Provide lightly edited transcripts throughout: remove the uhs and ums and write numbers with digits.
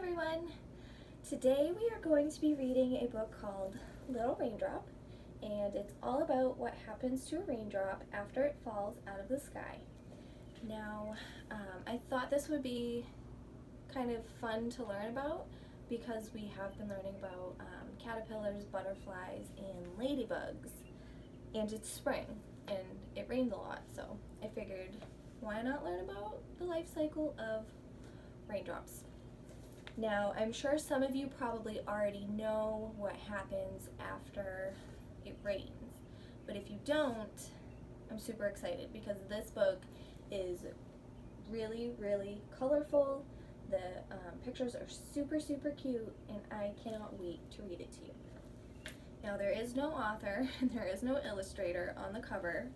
everyone! Today we are going to be reading a book called Little Raindrop, and it's all about what happens to a raindrop after it falls out of the sky. Now, I thought this would be kind of fun to learn about because we have been learning about caterpillars, butterflies, and ladybugs, and it's spring and it rains a lot, so I figured why not learn about the life cycle of raindrops. Now, I'm sure some of you probably already know what happens after it rains, but if you don't, I'm super excited because this book is really, really colorful. The pictures are super, super cute, and I cannot wait to read it to you. Now, there is no author, and there is no illustrator on the cover,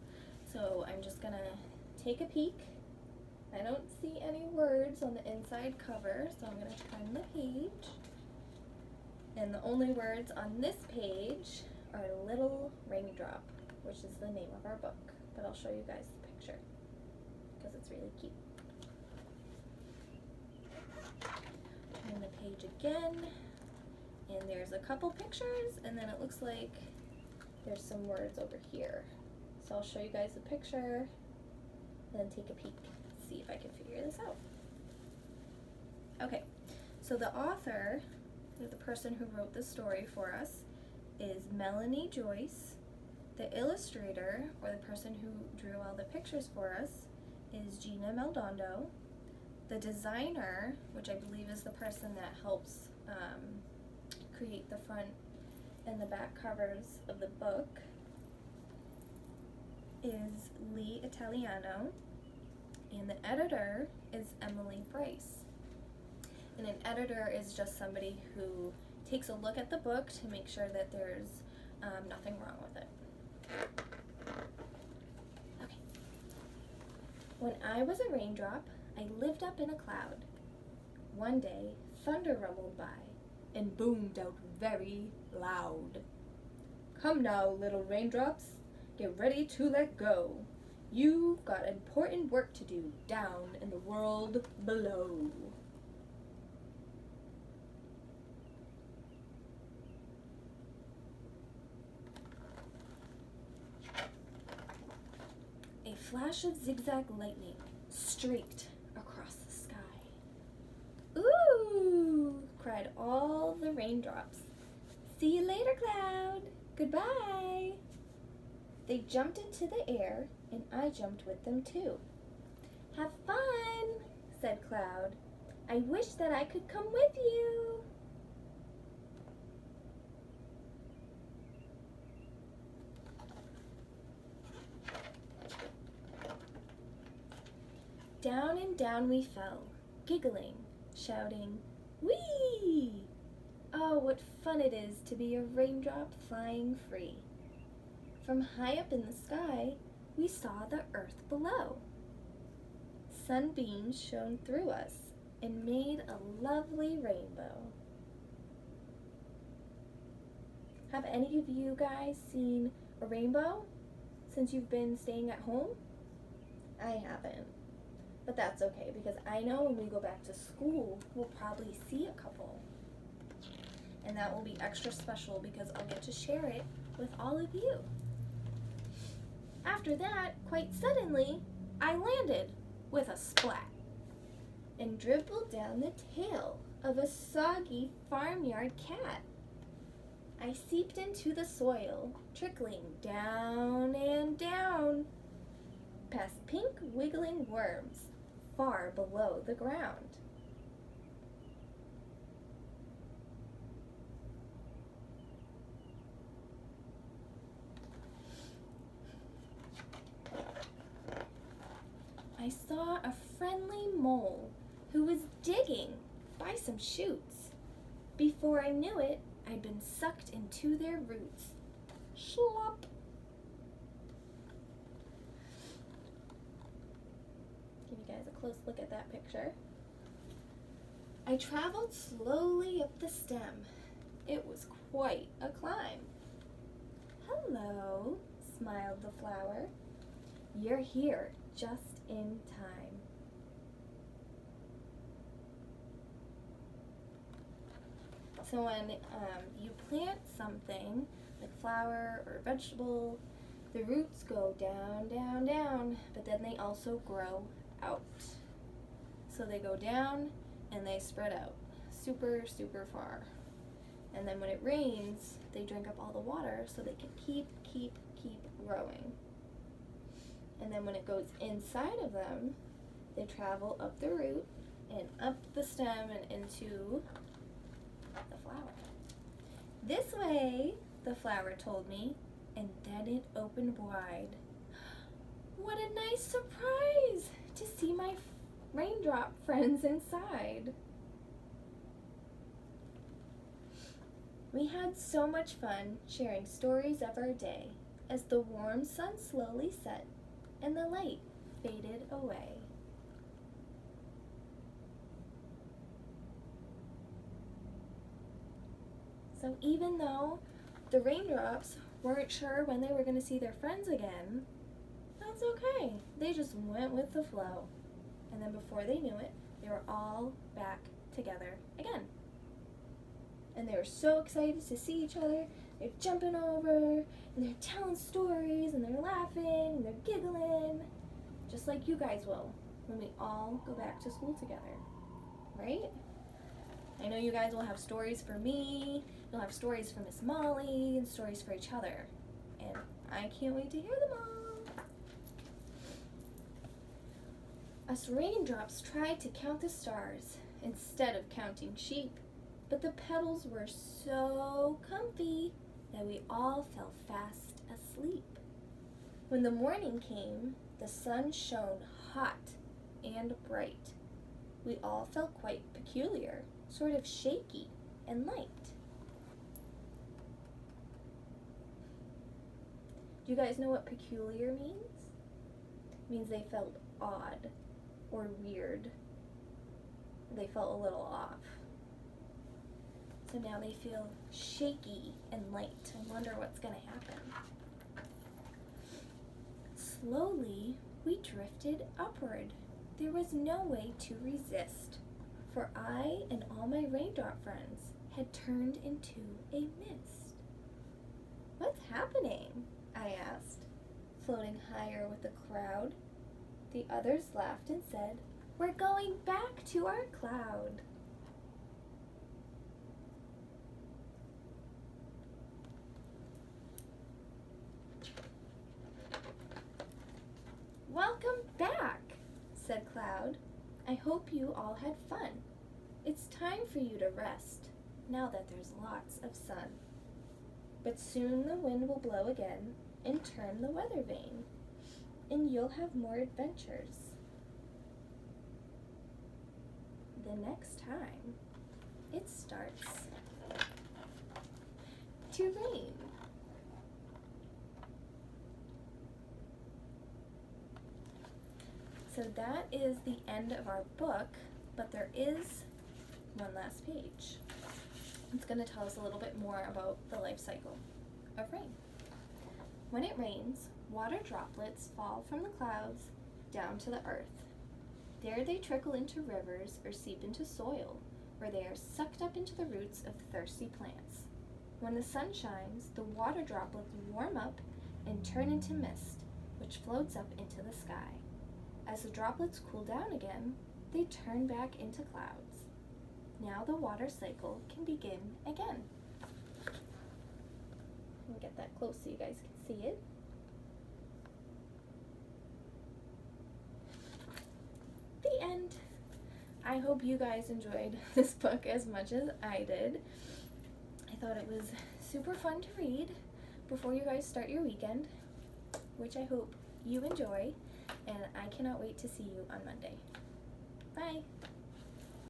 so I'm just gonna take a peek. I don't see any words on the inside cover, so I'm going to turn the page. And the only words on this page are Little Raindrop, which is the name of our book. But I'll show you guys the picture because it's really cute. Turn the page again, and there's a couple pictures, and then it looks like there's some words over here. So I'll show you guys the picture, and then take a peek. See if I can figure this out. Okay, so the author, the person who wrote the story for us, is Melanie Joyce. The illustrator, or the person who drew all the pictures for us, is Gina Meldondo. The designer, which I believe is the person that helps create the front and the back covers of the book, is Lee Italiano. And the editor is Emily Bryce. And an editor is just somebody who takes a look at the book to make sure that there's nothing wrong with it. Okay. When I was a raindrop, I lived up in a cloud. One day, thunder rumbled by and boomed out very loud. Come now, little raindrops, get ready to let go. You've got important work to do down in the world below. A flash of zigzag lightning streaked across the sky. Ooh! Cried all the raindrops. See you later, cloud. Goodbye. They jumped into the air, and I jumped with them too. Have fun, said Cloud. I wish that I could come with you. Down and down we fell, giggling, shouting, whee! Oh, what fun it is to be a raindrop flying free. From high up in the sky, we saw the earth below. Sunbeams shone through us and made a lovely rainbow. Have any of you guys seen a rainbow since you've been staying at home? I haven't, but that's okay because I know when we go back to school, we'll probably see a couple. And that will be extra special because I'll get to share it with all of you. After that, quite suddenly, I landed with a splat and dribbled down the tail of a soggy farmyard cat. I seeped into the soil, trickling down and down, past pink wiggling worms far below the ground. I saw a friendly mole who was digging by some shoots. Before I knew it, I'd been sucked into their roots. Slop! Give you guys a close look at that picture. I traveled slowly up the stem. It was quite a climb. Hello, smiled the flower. You're here just in time. So when you plant something, like flower or vegetable, the roots go down, down, down, but then they also grow out. So they go down and they spread out super, super far. And then when it rains, they drink up all the water so they can keep growing. And then when it goes inside of them, they travel up the root and up the stem and into the flower. This way, the flower told me, and then it opened wide. What a nice surprise to see my raindrop friends inside. We had so much fun sharing stories of our day as the warm sun slowly set and the light faded away. So even though the raindrops weren't sure when they were going to see their friends again, that's okay. They just went with the flow. And then before they knew it, they were all back together again. And they were so excited to see each other. They're jumping over, and they're telling stories, and they're laughing, and they're giggling, just like you guys will when we all go back to school together, right? I know you guys will have stories for me, you'll have stories for Miss Molly, and stories for each other, and I can't wait to hear them all. Us raindrops tried to count the stars instead of counting sheep, but the petals were so comfy that we all fell fast asleep. When the morning came, the sun shone hot and bright. We all felt quite peculiar, sort of shaky and light. Do you guys know what peculiar means? It means they felt odd or weird. They felt a little off. So now they feel shaky and light. I wonder what's going to happen. Slowly, we drifted upward. There was no way to resist, for I and all my raindrop friends had turned into a mist. What's happening? I asked, floating higher with the crowd. The others laughed and said, "We're going back to our cloud." "Welcome back," said Cloud. "I hope you all had fun. It's time for you to rest, now that there's lots of sun. But soon the wind will blow again and turn the weather vane, and you'll have more adventures. The next time it starts to rain." So that is the end of our book, but there is one last page. It's going to tell us a little bit more about the life cycle of rain. When it rains, water droplets fall from the clouds down to the earth. There they trickle into rivers or seep into soil, where they are sucked up into the roots of thirsty plants. When the sun shines, the water droplets warm up and turn into mist, which floats up into the sky. As the droplets cool down again, they turn back into clouds. Now the water cycle can begin again. Let me get that close so you guys can see it. The end. I hope you guys enjoyed this book as much as I did. I thought it was super fun to read before you guys start your weekend, which I hope you enjoy, and I cannot wait to see you on Monday. Bye!